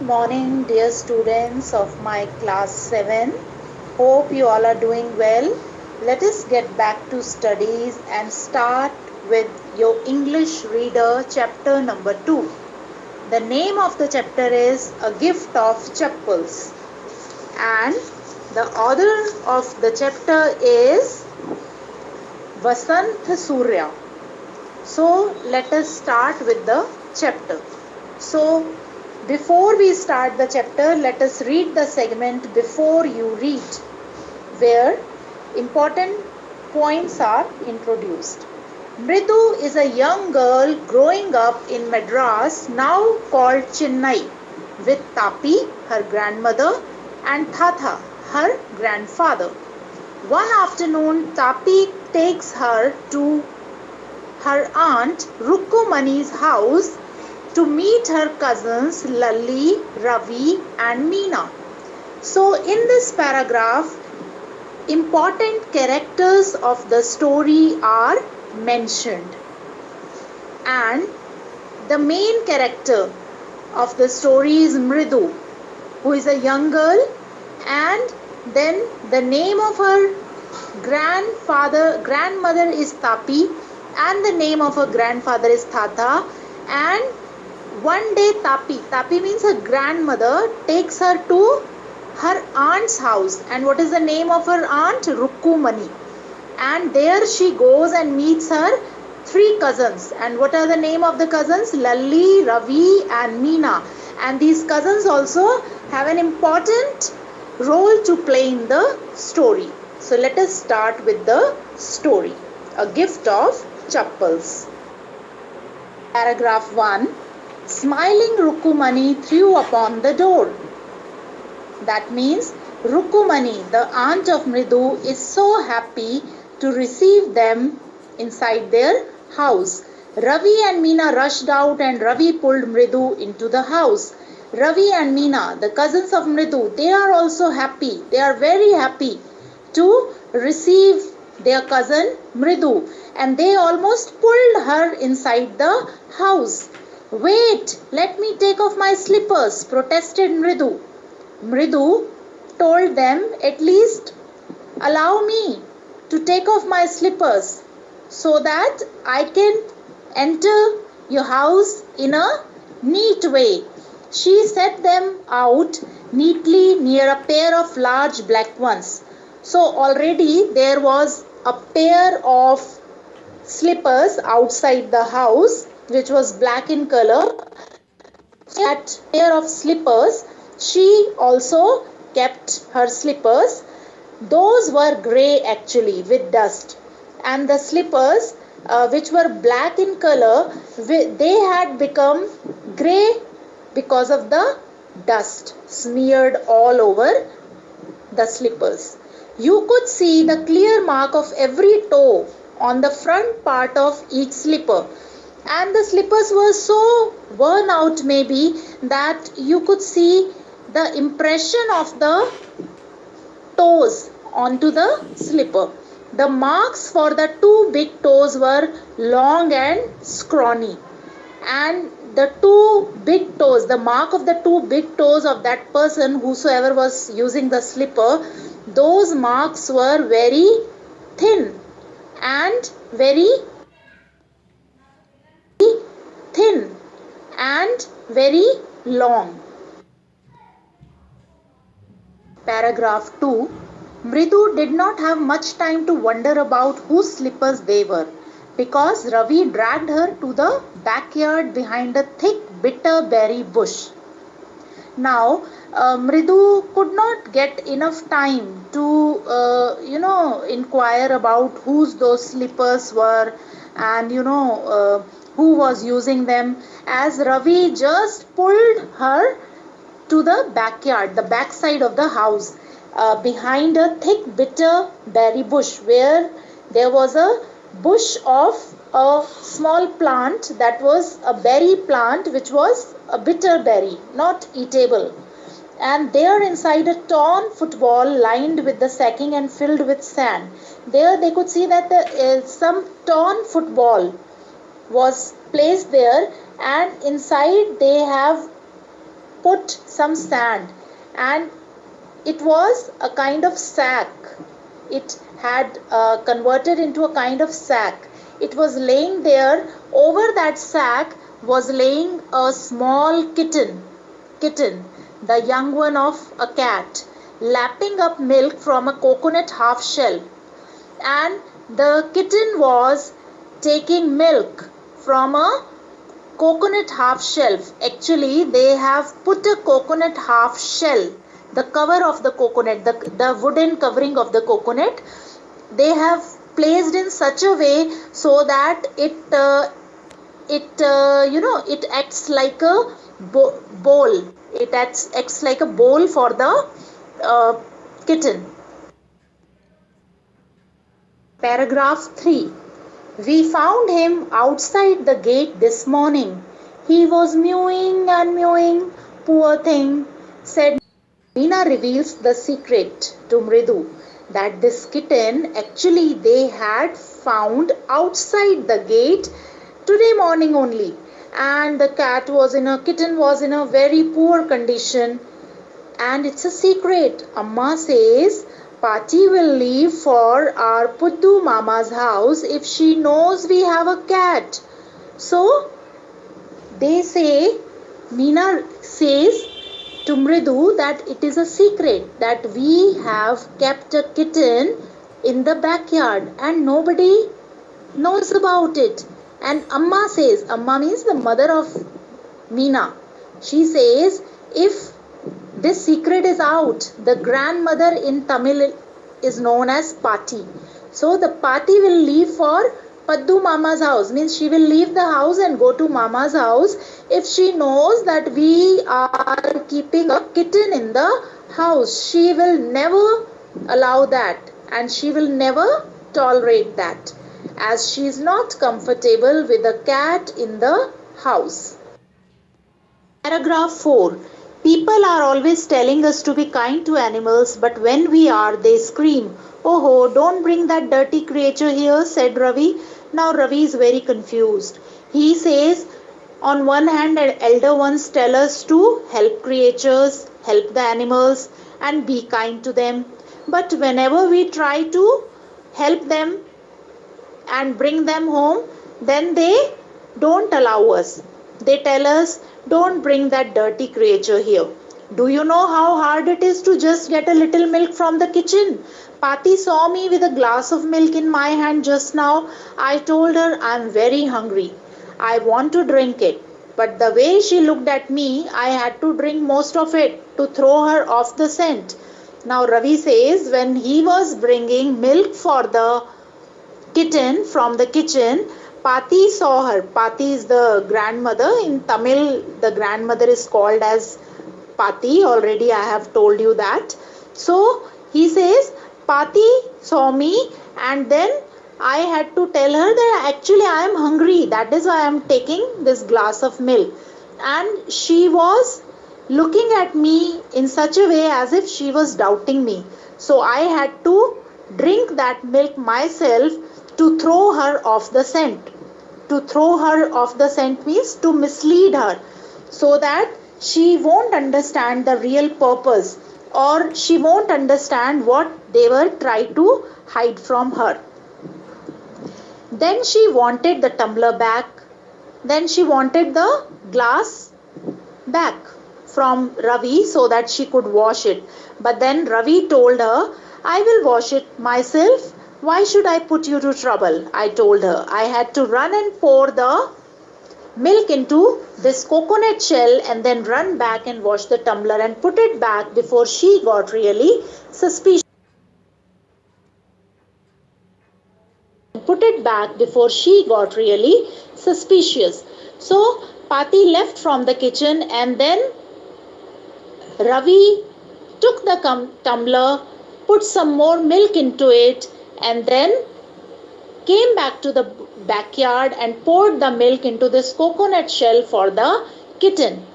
Morning, dear students of my class 7. Hope you all are doing well. Let us get back to studies and start with your English reader chapter number 2. The name of the chapter is A Gift of Chappals, and the author of the chapter is Vasant Surya. So let us start with the chapter. So before we start the chapter, let us read the segment Before You Read, where important points are introduced. Mridu is a young girl growing up in Madras, now called Chennai, with Tapi, her grandmother, and Thatha, her grandfather. One afternoon, Tapi takes her to her aunt Rukkumani's house to meet her cousins Lalli, Ravi, and Meena. So, in this paragraph, important characters of the story are mentioned, and the main character of the story is Mridu, who is a young girl, and then the name of her grandmother is Tapi, and the name of her grandfather is Thatha. And one day Tapi means her grandmother, takes her to her aunt's house. And what is the name of her aunt? Rukkumani. And there she goes and meets her three cousins. And what are the name of the cousins? Lalli, Ravi, and Meena. And these cousins also have an important role to play in the story. So let us start with the story. A Gift of Chappals. Paragraph 1. Smiling Rukkumani threw upon the door. That means Rukkumani, the aunt of Mridu, is so happy to receive them inside their house. Ravi and Meena rushed out, and Ravi pulled Mridu into the house. Ravi and Meena, the cousins of Mridu, they are also happy. They are very happy to receive their cousin Mridu, and they almost pulled her inside the house. Wait, let me take off my slippers, protested Mridu. Mridu told them, at least allow me to take off my slippers so that I can enter your house in a neat way. She set them out neatly near a pair of large black ones. So already there was a pair of slippers outside the house which was black in color. That pair of slippers, she also kept her slippers. Those were grey actually with dust, and the slippers which were black in color, they had become grey because of the dust smeared all over the slippers. You could see the clear mark of every toe on the front part of each slipper, and the slippers were so worn out maybe that you could see the impression of the toes onto the slipper. The marks for the two big toes were long and scrawny, and the two big toes, the mark of the two big toes of that person whosoever was using the slipper, those marks were very thin and very thin and very long. Paragraph 2. Mridu did not have much time to wonder about whose slippers they were, because Ravi dragged her to the backyard behind a thick bitter berry bush. Now, Mridu could not get enough time to, inquire about whose those slippers were, and, who was using them, as Ravi just pulled her to the backyard, the backside of the house, behind a thick bitter berry bush, where there was a bush of a small plant that was a berry plant which was a bitter berry, not eatable. And there inside a torn football lined with the sacking and filled with sand, there they could see that some torn football was placed there, and inside they have put some sand, and it was a kind of sack. It had converted into a kind of sack. It was laying there. Over that sack was laying a small kitten, the young one of a cat, lapping up milk from a coconut half shell. And the kitten was taking milk from a coconut half shelf. Actually, they have put a coconut half shell, the cover of the coconut, the wooden covering of the coconut, they have placed in such a way so that it acts like a bowl. It acts like a bowl for the kitten. Paragraph 3. We found him outside the gate this morning. He was mewing and mewing. Poor thing, said. Meena reveals the secret to Mridu, that this kitten actually they had found outside the gate today morning only, and the kitten was in a very poor condition, and it's a secret. Amma says Pati will leave for our Puddu Mama's house if she knows we have a cat. So they say, Meena says to Mridu that it is a secret that we have kept a kitten in the backyard and nobody knows about it. And Amma says, Amma means the mother of Meena. She says, if this secret is out, the grandmother in Tamil is known as Pati. So the Pati will leave for Paddu Mama's house, means she will leave the house and go to Mama's house if she knows that we are keeping a kitten in the house. She will never allow that, and she will never tolerate that, as she is not comfortable with a cat in the house. Paragraph 4. People are always telling us to be kind to animals, but when we are, they scream, "Oh, don't bring that dirty creature here," said Ravi. Now Ravi is very confused. He says, on one hand, elder ones tell us to help creatures, help the animals, and be kind to them. But whenever we try to help them and bring them home, then they don't allow us. They tell us, don't bring that dirty creature here. Do you know how hard it is to just get a little milk from the kitchen? Pati saw me with a glass of milk in my hand just now. I told her I'm very hungry. I want to drink it. But the way she looked at me, I had to drink most of it to throw her off the scent. Now Ravi says when he was bringing milk for the kitten from the kitchen, Pati saw her. Pati is the grandmother. In Tamil, the grandmother is called as Pati. Already I have told you that. So he says, Pati saw me, and then I had to tell her that actually I am hungry. That is why I am taking this glass of milk. And she was looking at me in such a way as if she was doubting me. So I had to drink that milk myself to throw her off the scent. To throw her off the scent means to mislead her, so that she won't understand the real purpose, or she won't understand what they were trying to hide from her. Then she wanted the tumbler back. Then she wanted the glass back from Ravi so that she could wash it. But then Ravi told her, I will wash it myself. Why should I put you to trouble? I told her. I had to run and pour the milk into this coconut shell and then run back and wash the tumbler and put it back before she got really suspicious. So Pati left from the kitchen, and then Ravi took the tumbler, put some more milk into it, and then came back to the backyard and poured the milk into this coconut shell for the kitten.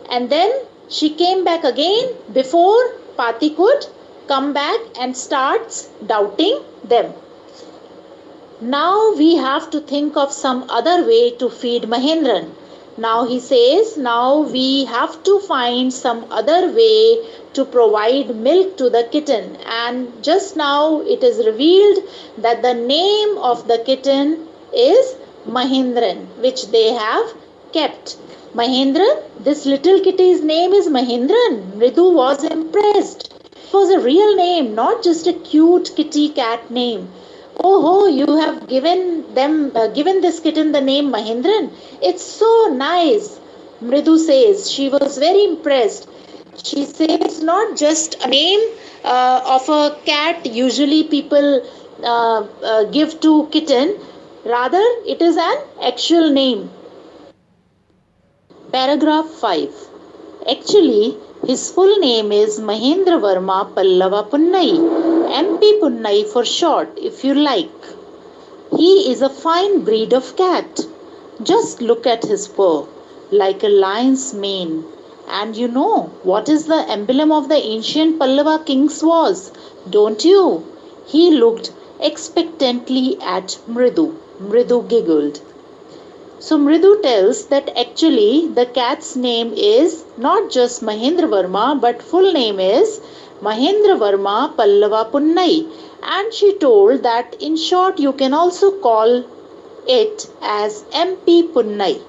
And then she came back again before Pati could come back and starts doubting them. Now we have to think of some other way to feed Mahendran. Now he says, now we have to find some other way to provide milk to the kitten. And just now it is revealed that the name of the kitten is Mahindran, which they have kept. Mahindran, this little kitty's name is Mahindran. Mridu was impressed. It was a real name, not just a cute kitty cat name. Oh, you have given this kitten the name Mahindran. It's so nice. Mridu says she was very impressed. She says not just a name of a cat usually people give to kitten, rather it is an actual name. Paragraph 5. Actually, his full name is Mahendra Verma Pallava Punnai, MP Punnai for short, if you like. He is a fine breed of cat. Just look at his fur, like a lion's mane. And you know what is the emblem of the ancient Pallava kings was, don't you? He looked expectantly at Mridu. Mridu giggled. So Mridu tells that actually the cat's name is not just Mahendra Verma but full name is Mahendra Verma Pallava Punnai, and she told that in short you can also call it as MP Punnai.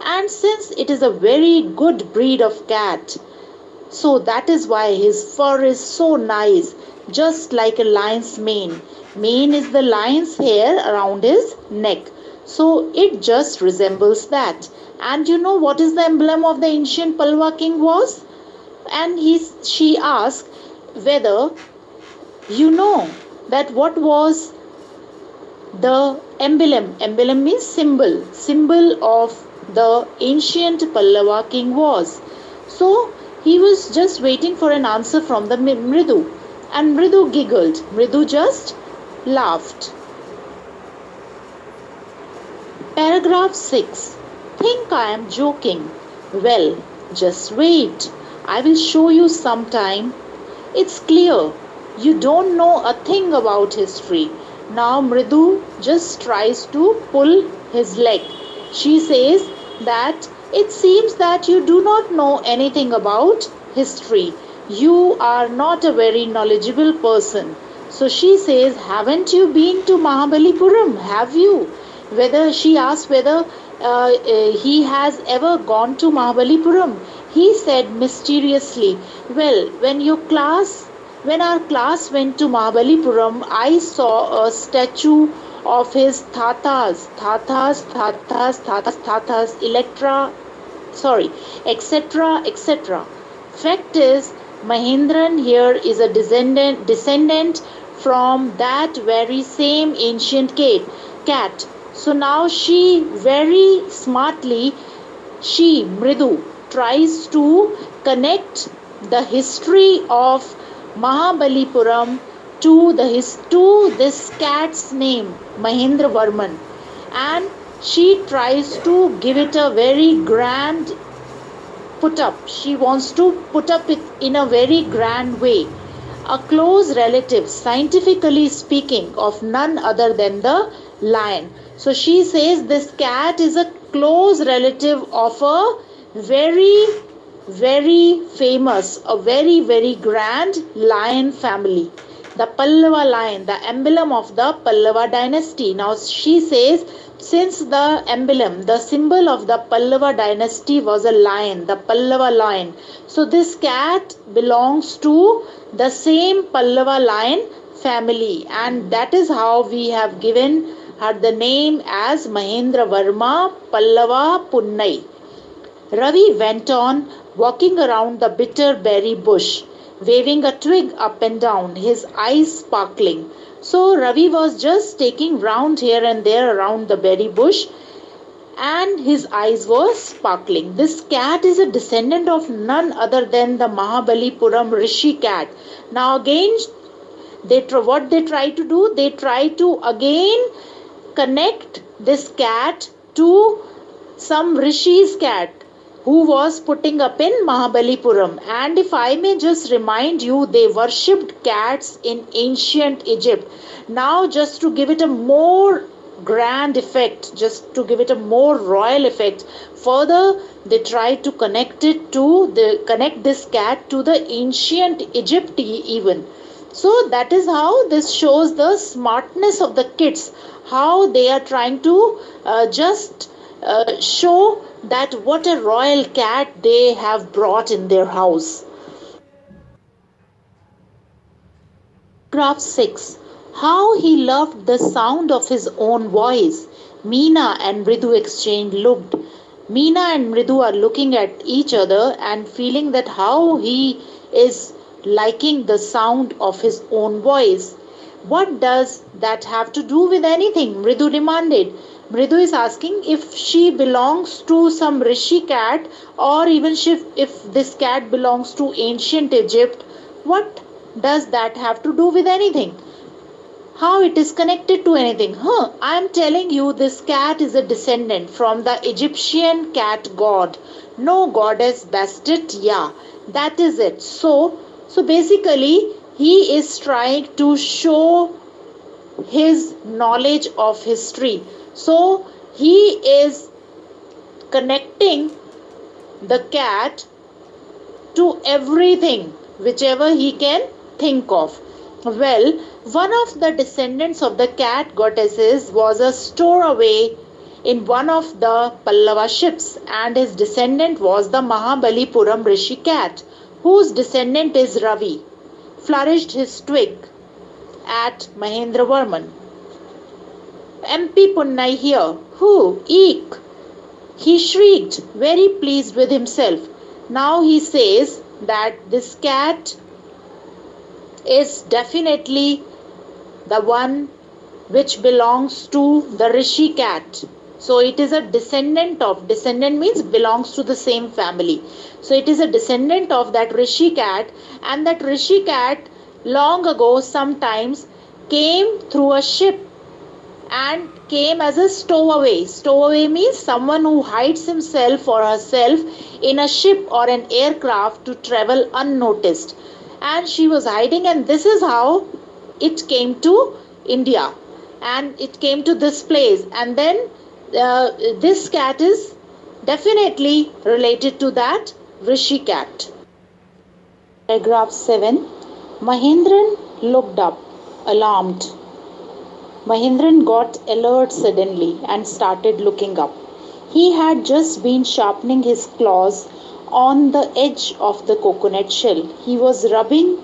And since it is a very good breed of cat, so that is why his fur is so nice, just like a lion's mane. Mane is the lion's hair around his neck. So it just resembles that. And you know what is the emblem of the ancient Pallava king was? And she asked whether you know that what was the emblem. Emblem means symbol. Symbol of the ancient Pallava king was. So he was just waiting for an answer from the Mridu. And Mridu giggled. Mridu just laughed. Paragraph 6. Think I am joking. Well, just wait. I will show you sometime. It's clear. You don't know a thing about history. Now Mridu just tries to pull his leg. She says that it seems that you do not know anything about history. You are not a very knowledgeable person. So she says, haven't you been to Mahabalipuram? Have you? She asked whether he has ever gone to Mahabalipuram. He said mysteriously, well, when our class went to Mahabalipuram, I saw a statue of his etc., etc. Fact is, Mahendran here is a descendant from that very same ancient cat. So now Mridu, tries to connect the history of Mahabalipuram to this cat's name, Mahendra Varman. And she tries to give it a very grand put up. She wants to put up it in a very grand way. A close relative, scientifically speaking, of none other than the lion. So she says this cat is a close relative of a very, very famous, a very, very grand lion family. The Pallava lion, the emblem of the Pallava dynasty. Now she says, since the symbol of the Pallava dynasty was a lion, the Pallava lion. So this cat belongs to the same Pallava lion family, and that is how we have given her the name as Mahendra Varma Pallava Punnai. Ravi went on walking around the bitter berry bush, waving a twig up and down, his eyes sparkling. So Ravi was just taking round here and there around the berry bush, and his eyes were sparkling. This cat is a descendant of none other than the Mahabalipuram Rishi cat. Now again, what they try to do, they try to again connect this cat to some Rishi's cat who was putting up in Mahabalipuram. And if I may just remind you, they worshipped cats in ancient Egypt. Now just to give it a more grand effect, just to give it a more royal effect. Further, they try to connect this cat to the ancient Egypt even. So that is how this shows the smartness of the kids, how they are trying to just show that what a royal cat they have brought in their house. Paragraph 6. How he loved the sound of his own voice. Meena and Mridu exchange looked. Meena and Mridu are looking at each other and feeling that how he is liking the sound of his own voice. What does that have to do with anything? Mridu demanded. Mridu is asking if she belongs to some rishi cat, or even if this cat belongs to ancient Egypt. What does that have to do with anything? How it is connected to anything? I am telling you, this cat is a descendant from the Egyptian cat god. No goddess Bastet, yeah, that is it. So basically, he is trying to show his knowledge of history. So he is connecting the cat to everything whichever he can think of. Well, one of the descendants of the cat goddesses was a stowaway in one of the Pallava ships, and his descendant was the Mahabalipuram Rishi cat, whose descendant is Ravi, flourished his twig at Mahendravarman. MP Punnai here. Who? Eek! He shrieked, very pleased with himself. Now he says that this cat is definitely the one which belongs to the Rishi cat. So it is a descendant means belongs to the same family. So it is a descendant of that Rishi cat, and that Rishi cat long ago sometimes came through a ship and came as a stowaway. Stowaway means someone who hides himself or herself in a ship or an aircraft to travel unnoticed. And she was hiding, and this is how it came to India, and it came to this place. And then this cat is definitely related to that Rishi cat. Paragraph 7. Mahendran looked up, alarmed. Mahendran got alert suddenly and started looking up. He had just been sharpening his claws on the edge of the coconut shell. He was rubbing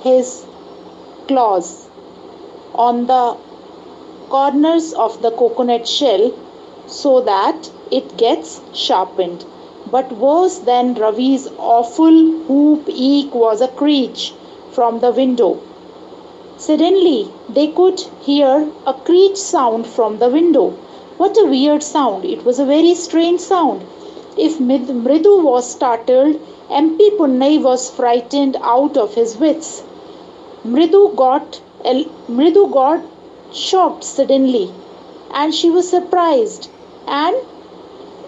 his claws on the corners of the coconut shell so that it gets sharpened. But worse than Ravi's awful whoop eek was a screech from the window. Suddenly they could hear a screech sound from the window. What a weird sound! It was a very strange sound. If Mridu was startled, MP Punnai was frightened out of his wits. Mridu got shocked suddenly, and she was surprised, and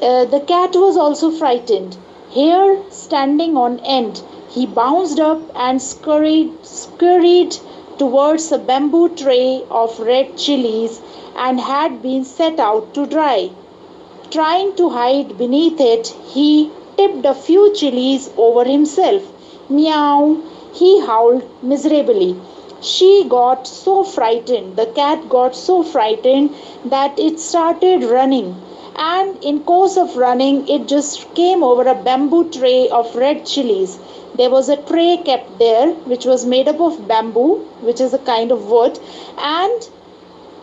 the cat was also frightened. Hair standing on end, he bounced up and scurried towards a bamboo tray of red chilies and had been set out to dry. Trying to hide beneath it, he tipped a few chilies over himself. Meow! He howled miserably. She got so frightened, the cat got so frightened that it started running. And in course of running, it just came over a bamboo tray of red chilies. There was a tray kept there which was made up of bamboo, which is a kind of wood, and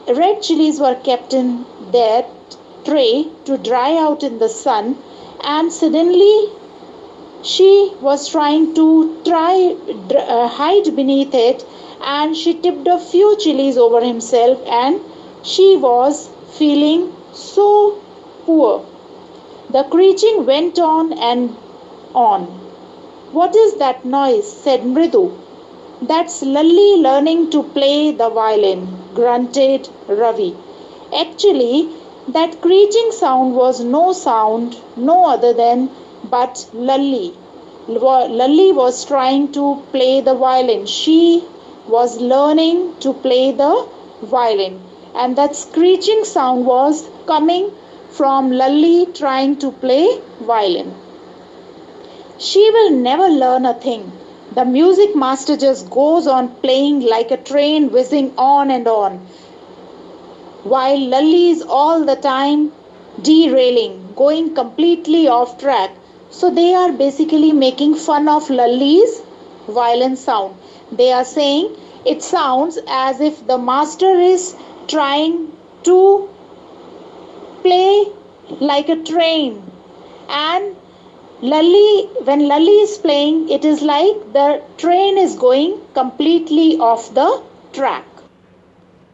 red chilies were kept in that tray to dry out in the sun. And suddenly she was trying to hide beneath it, and she tipped a few chilies over himself, and she was feeling so poor. The screeching went on and on. What is that noise? Said Mridu. That's Lalli learning to play the violin, grunted Ravi. Actually, that screeching sound was no other than but Lalli. Lalli was trying to play the violin. She was learning to play the violin. and that screeching sound was coming from Lalli trying to play violin. She will never learn a thing. The music master just goes on playing like a train whizzing on and on, while Lalli is all the time derailing, going completely off track. So they are basically making fun of Lalli's violin sound. They are saying it sounds as if the master is trying to play like a train, and when Lalli is playing, it is like the train is going completely off the track.